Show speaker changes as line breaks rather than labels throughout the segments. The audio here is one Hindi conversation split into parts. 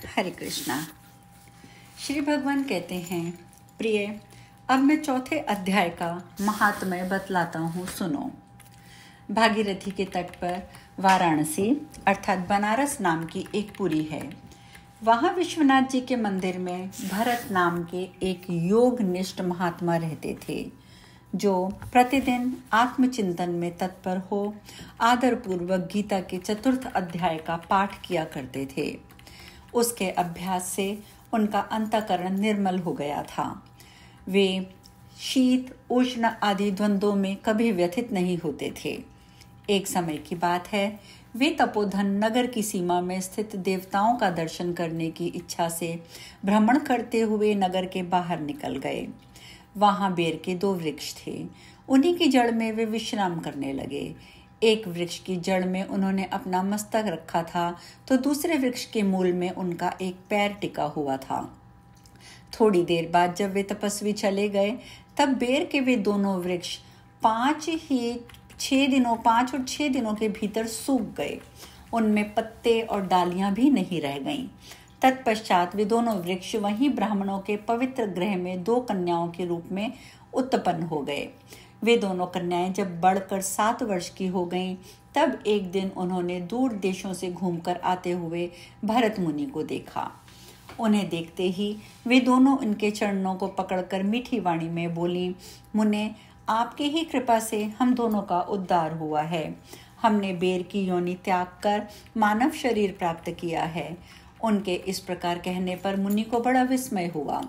हरे कृष्णा। श्री भगवान कहते हैं, प्रिय, अब मैं चौथे अध्याय का महात्म्य बतलाता हूँ, सुनो। भागीरथी के तट पर वाराणसी अर्थात बनारस नाम की एक पुरी है। वहाँ विश्वनाथ जी के मंदिर में भरत नाम के एक योगनिष्ठ महात्मा रहते थे, जो प्रतिदिन आत्मचिंतन में तत्पर हो आदरपूर्वक गीता के चतुर्थ अध्याय का पाठ किया करते थे। उसके अभ्यास से उनका अंतःकरण निर्मल हो गया था। वे शीत उष्ण आदि द्वंद्वों में कभी व्यथित नहीं होते थे। एक समय की बात है, वे तपोधन नगर की सीमा में स्थित देवताओं का दर्शन करने की इच्छा से भ्रमण करते हुए नगर के बाहर निकल गए। वहां बेर के 2 वृक्ष थे। उन्हीं की जड़ में वे विश्राम करने लगे। एक वृक्ष की जड़ में उन्होंने अपना मस्तक रखा था, तो दूसरे वृक्ष के मूल में उनका एक पैर टिका हुआ था। थोड़ी देर बाद जब वे तपस्वी चले गए, तब बेर के वे दोनों वृक्ष 5 और 6 दिनों के भीतर सूख गए। उनमें पत्ते और डालियां भी नहीं रह गईं। तत्पश्चात वे दोनों वृक्ष वहीं ब्राह्मणों के पवित्र गृह में 2 कन्याओं के रूप में उत्पन्न हो गए। वे दोनों कन्याएं जब बढ़कर 7 वर्ष की हो गईं, तब एक दिन उन्होंने दूर देशों से घूमकर आते हुए भरत मुनि को देखा। उन्हें देखते ही वे दोनों उनके चरणों को पकड़कर मीठी वाणी में बोली, मुने, आपकी ही कृपा से हम दोनों का उद्धार हुआ है। हमने बेर की योनि त्याग कर मानव शरीर प्राप्त किया है। उनके इस प्रकार कहने पर मुनि को बड़ा विस्मय हुआ।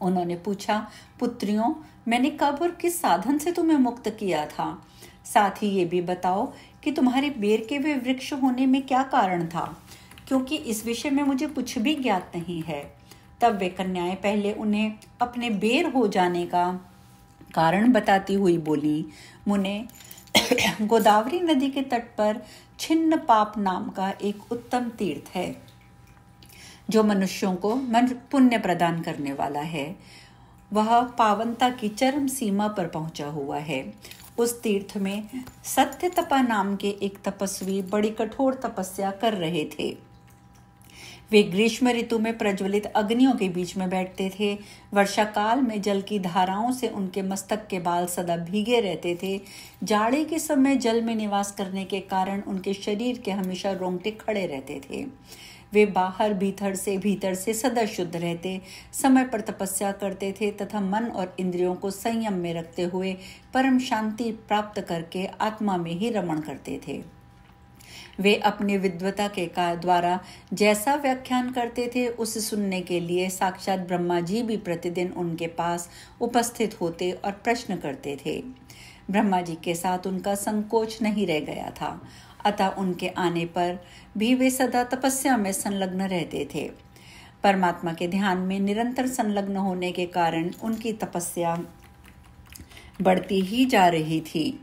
उन्होंने पूछा, पुत्रियों, मैंने कब और किस साधन से तुम्हें मुक्त किया था? साथ ही ये भी बताओ कि तुम्हारे बेर के वे वृक्ष होने में क्या कारण था, क्योंकि इस विषय में मुझे कुछ भी ज्ञात नहीं है। तब वे कन्याएं पहले उन्हें अपने बेर हो जाने का कारण बताती हुई बोली, मुने, गोदावरी नदी के तट पर छिन्न पाप नाम का एक उत्तम तीर्थ है, जो मनुष्यों को पुण्य प्रदान करने वाला है। वह पावनता की चरम सीमा पर पहुंचा हुआ है। उस तीर्थ में सत्य तपा नाम के एक तपस्वी बड़ी कठोर तपस्या कर रहे थे। वे ग्रीष्म ऋतु में प्रज्वलित अग्नियों के बीच में बैठते थे। वर्षा काल में जल की धाराओं से उनके मस्तक के बाल सदा भीगे रहते थे। जाड़े के समय जल में निवास करने के कारण उनके शरीर के हमेशा रोंगटे खड़े रहते थे। वे भीतर से सदा शुद्ध रहते, समय पर तपस्या करते थे तथा मन और इंद्रियों को संयम में रखते हुए परम शांति प्राप्त करके आत्मा में ही रमण करते थे। वे अपनी विद्वता के द्वारा जैसा व्याख्यान करते थे, उसे सुनने के लिए साक्षात ब्रह्मा जी भी प्रतिदिन उनके पास उपस्थित होते और प्रश्न करते थे। ब्रह्मा जी के साथ उनका संकोच नहीं रह गया था, अतः उनके आने पर भी वे सदा तपस्या में संलग्न रहते थे। परमात्मा के ध्यान में निरंतर संलग्न होने के कारण उनकी तपस्या बढ़ती ही जा रही थी।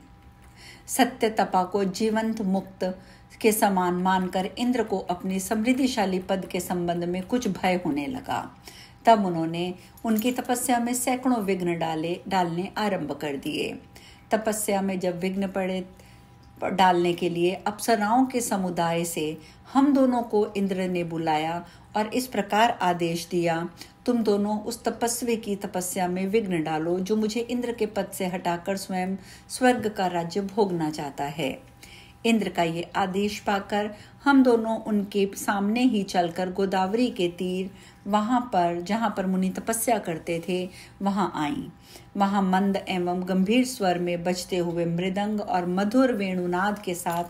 सत्य तपा को जीवंत मुक्त के समान मानकर इंद्र को अपनी समृद्धिशाली पद के संबंध में कुछ भय होने लगा। तब उन्होंने उनकी तपस्या में सैकड़ों विघ्न डालने आरंभ कर दिए। तपस्या में जब विघ्न पड़े डालने के लिए अप्सराओं के समुदाय से हम दोनों को इंद्र ने बुलाया और इस प्रकार आदेश दिया, तुम दोनों उस तपस्वी की तपस्या में विघ्न डालो, जो मुझे इंद्र के पद से हटाकर स्वयं स्वर्ग का राज्य भोगना चाहता है। इंद्र का ये आदेश पाकर हम दोनों उनके सामने ही चलकर गोदावरी के तीर, वहां पर जहां पर मुनि तपस्या करते थे, वहां आईं। वहां मंद एवं गंभीर स्वर में बजते हुए मृदंग और मधुर वेणुनाद के साथ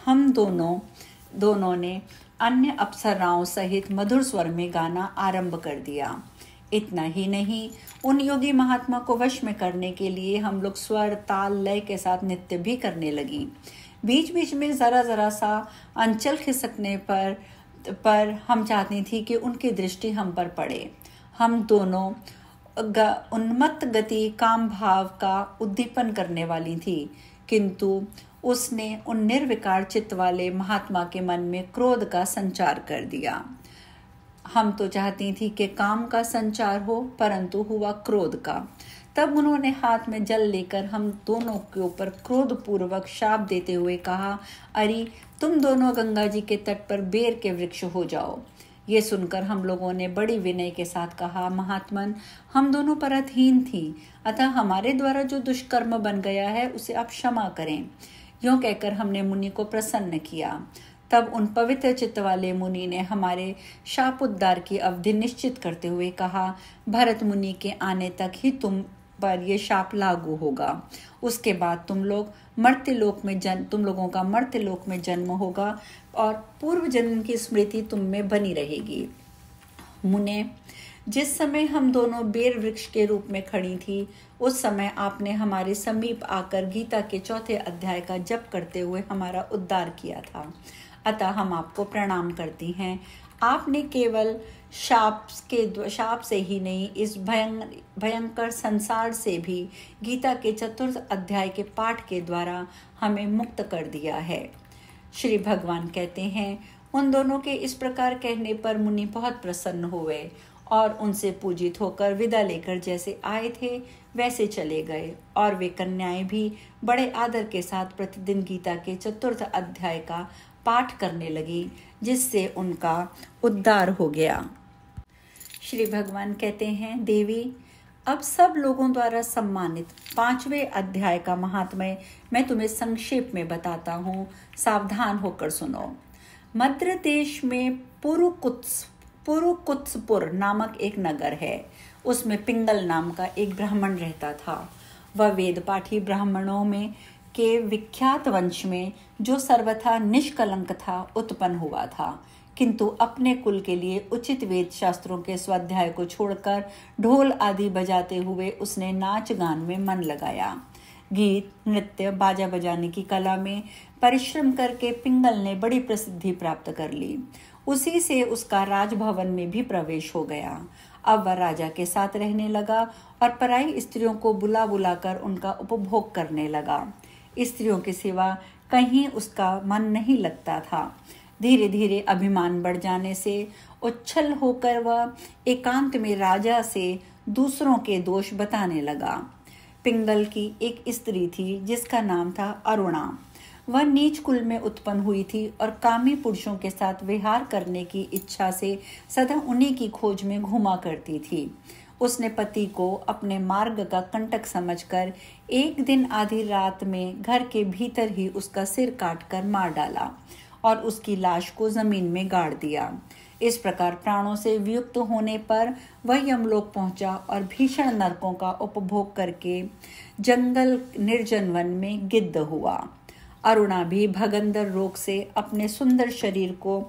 हम दोनों ने अन्य अप्सराओं सहित मधुर स्वर में गाना आरंभ कर दिया। इतना ही नहीं, उन योगी महात्मा को वश में करने के लिए हम लोग स्वर, ताल, लय के साथ नृत्य भी करने लगी। बीच बीच में जरा सा अंचल खिसकने पर हम चाहती थी कि उनकी दृष्टि हम पर पड़े। हम दोनों उन्मत्त गति काम भाव का उद्दीपन करने वाली थी, किंतु उसने उन निर्विकार चित्त वाले महात्मा के मन में क्रोध का संचार कर दिया। हम तो चाहती थी कि काम का संचार हो, परंतु हुआ क्रोध का। तब उन्होंने हाथ में जल लेकर हम दोनों के ऊपर क्रोध पूर्वक शाप देते हुए कहा, अरे तुम दोनों गंगा जी के तट पर बेर के वृक्ष हो जाओ। ये सुनकर हम लोगों ने बड़ी विनय के साथ कहा, महात्मन, हम दोनों परतहीन थी, अतः हमारे द्वारा जो दुष्कर्म बन गया है उसे आप क्षमा करें। यूं कहकर हमने मुनि को प्रसन्न किया। तब उन पवित्र चित्त वाले मुनि ने हमारे शाप उद्धार की अवधि निश्चित करते हुए कहा, भरत मुनि के आने तक ही तुम पर यह शाप लागू होगा। उसके बाद तुम लोगों का मर्त्यलोक में जन्म होगा और पूर्व जन्म की स्मृति तुम में बनी रहेगी। मुने, जिस समय हम दोनों बेर वृक्ष के रूप में खड़ी थी, उस समय आपने हमारे समीप आकर गीता के 4 अध्याय का जप करते हुए हमारा उद्धार किया था, अतः हम आपको प्रणाम करती हैं। आपने केवल शाप से ही नहीं, इस भयंकर संसार से भी गीता के 4 अध्याय के पाठ के द्वारा हमें मुक्त कर दिया है। श्री भगवान कहते हैं, उन दोनों के इस प्रकार कहने पर मुनि बहुत प्रसन्न हुए और उनसे पूजित होकर विदा लेकर जैसे आए थे वैसे चले गए, और वे कन्याएं भी बड़े आदर के साथ प्रतिदिन गीता के 4 अध्याय का पाठ करने लगी, जिससे उनका उद्धार हो गया। श्री भगवान कहते हैं, देवी, अब सब लोगों द्वारा सम्मानित 5वें अध्याय का महात्म्य मैं तुम्हें संक्षेप में बताता हूँ, सावधान होकर सुनो। मद्र देश में पुरुकुत्सपुर नामक एक नगर है। उसमें पिंगल नाम का एक ब्राह्मण रहता था। वह वेद पाठी ब्राह्मणों में के विख्यात वंश में, जो सर्वथा निष्कलंक था, उत्पन्न हुआ था, किंतु अपने कुल के लिए उचित वेद शास्त्रों के स्वाध्याय को छोड़कर ढोल आदि बजाते हुए उसने नाच गान में मन लगाया। गीत, नृत्य, बाजा बजाने की कला में परिश्रम करके पिंगल ने बड़ी प्रसिद्धि प्राप्त कर ली। उसी से उसका राजभवन में भी प्रवेश हो गया। अब वह राजा के साथ रहने लगा और पराई स्त्रियों को बुला बुलाकर उनका उपभोग करने लगा। स्त्रियों के सिवा कहीं उसका मन नहीं लगता था। धीरे धीरे अभिमान बढ़ जाने से उच्छल होकर वह एकांत में राजा से दूसरों के दोष बताने लगा। पिंगल की एक स्त्री थी जिसका नाम था अरुणा। वह नीच कुल में उत्पन्न हुई थी और कामी पुरुषों के साथ विहार करने की इच्छा से सदा उन्हीं की खोज में घूमा करती थी। उसने पति को अपने मार्ग का कंटक समझकर एक दिन आधी रात में घर के भीतर ही उसका सिर काटकर मार डाला और उसकी लाश को जमीन में गाड़ दिया। इस प्रकार प्राणों से वियुक्त होने पर वह यमलोक पहुंचा और भीषण नरकों का उपभोग करके जंगल निर्जन वन में गिद्ध हुआ। अरुणा भी भगंदर रोग से अपने सुंदर शरीर को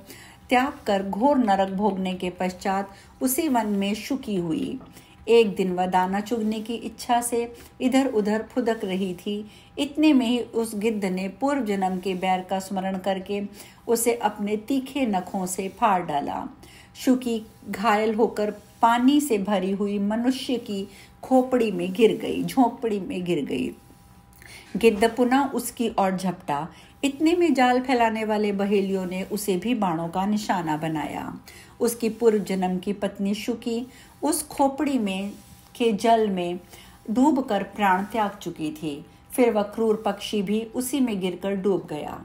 त्याग कर घोर नरक भोगने के पश्चात उसी वन में शुकी हुई। एक दिन वह दाना चुगने की इच्छा से इधर उधर फुदक रही थी। इतने में ही उस गिद्ध ने पूर्व जन्म के बैर का स्मरण करके उसे अपने तीखे नखों से फाड़ डाला। शुकी घायल होकर पानी से भरी हुई मनुष्य की झोपड़ी में गिर गई। गिद्ध पुनः उसकी ओर झपटा। इतने में जाल फैलाने वाले बहेलियों ने उसे भी बाणों का निशाना बनाया। उसकी पूर्व जन्म की पत्नी शुकी उस खोपड़ी में के जल में डूबकर प्राण त्याग चुकी थी। फिर वह क्रूर पक्षी भी उसी में गिरकर डूब गया।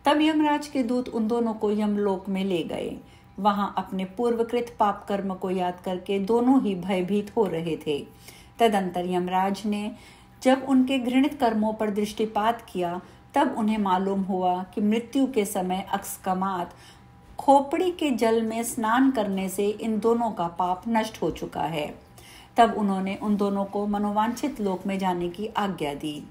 तब यमराज के दूत उन दोनों को यमलोक में ले गए। वहां अपने पूर्वकृत पाप कर्म को याद करके दोनों ही भयभीत हो रहे थे। तदंतर यमराज ने जब उनके घृणित कर्मों पर दृष्टिपात किया, तब उन्हें मालूम हुआ कि मृत्यु के समय अकस्मात खोपड़ी के जल में स्नान करने से इन दोनों का पाप नष्ट हो चुका है। तब उन्होंने उन दोनों को मनोवांछित लोक में जाने की आज्ञा दी।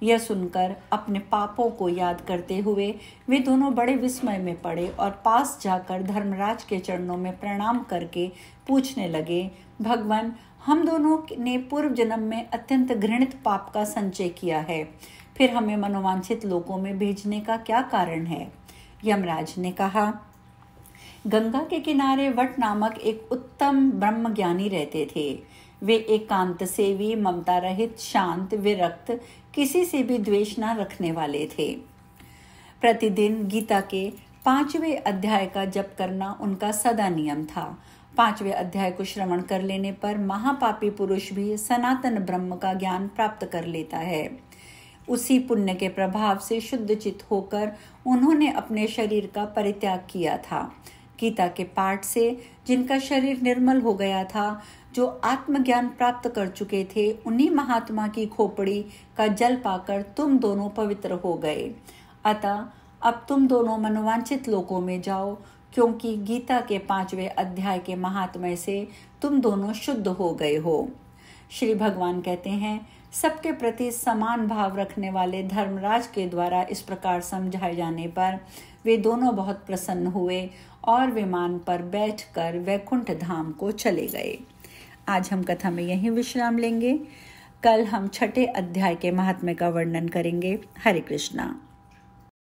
यह सुनकर अपने पापों को याद करते हुए वे दोनों बड़े विस्मय में पड़े और पास जाकर धर्मराज के चरणों में प्रणाम करके पूछने लगे, भगवान, हम दोनों ने पूर्व जन्म में अत्यंत घृणित पाप का संचय किया है, फिर हमें मनोवांछित लोकों में भेजने का क्या कारण है? यमराज ने कहा, गंगा के किनारे वट नामक एक उत्तम ब्रह्मज्ञानी रहते थे। वे एकांत सेवी, ममता रहित, शांत, विरक्त, किसी से भी द्वेष न रखने वाले थे। प्रतिदिन गीता के 5वें अध्याय का जप करना उनका सदा नियम था। 5वें अध्याय को श्रवण कर लेने पर महापापी पुरुष भी सनातन ब्रह्म का ज्ञान प्राप्त कर लेता है। उसी पुण्य के प्रभाव से शुद्ध चित्त होकर उन्होंने अपने शरीर का परित्याग किया था। गीता के पाठ से जिनका शरीर निर्मल हो गया था, जो आत्मज्ञान प्राप्त कर चुके थे, उन्हीं महात्मा की खोपड़ी का जल पाकर तुम दोनों पवित्र हो गए। अतः अब तुम दोनों मनोवांछित लोकों में जाओ, क्योंकि गीता के 5वें अध्याय के महात्म्य से तुम दोनों शुद्ध हो गए हो। श्री भगवान कहते हैं, सबके प्रति समान भाव रखने वाले धर्मराज के द्वारा इस प्रकार समझाए जाने पर वे दोनों बहुत प्रसन्न हुए और विमान पर बैठकर वैकुंठ धाम को चले गए। आज हम कथा में यहीं विश्राम लेंगे। कल हम 6ठे अध्याय के महात्म्य का वर्णन करेंगे। हरे कृष्णा।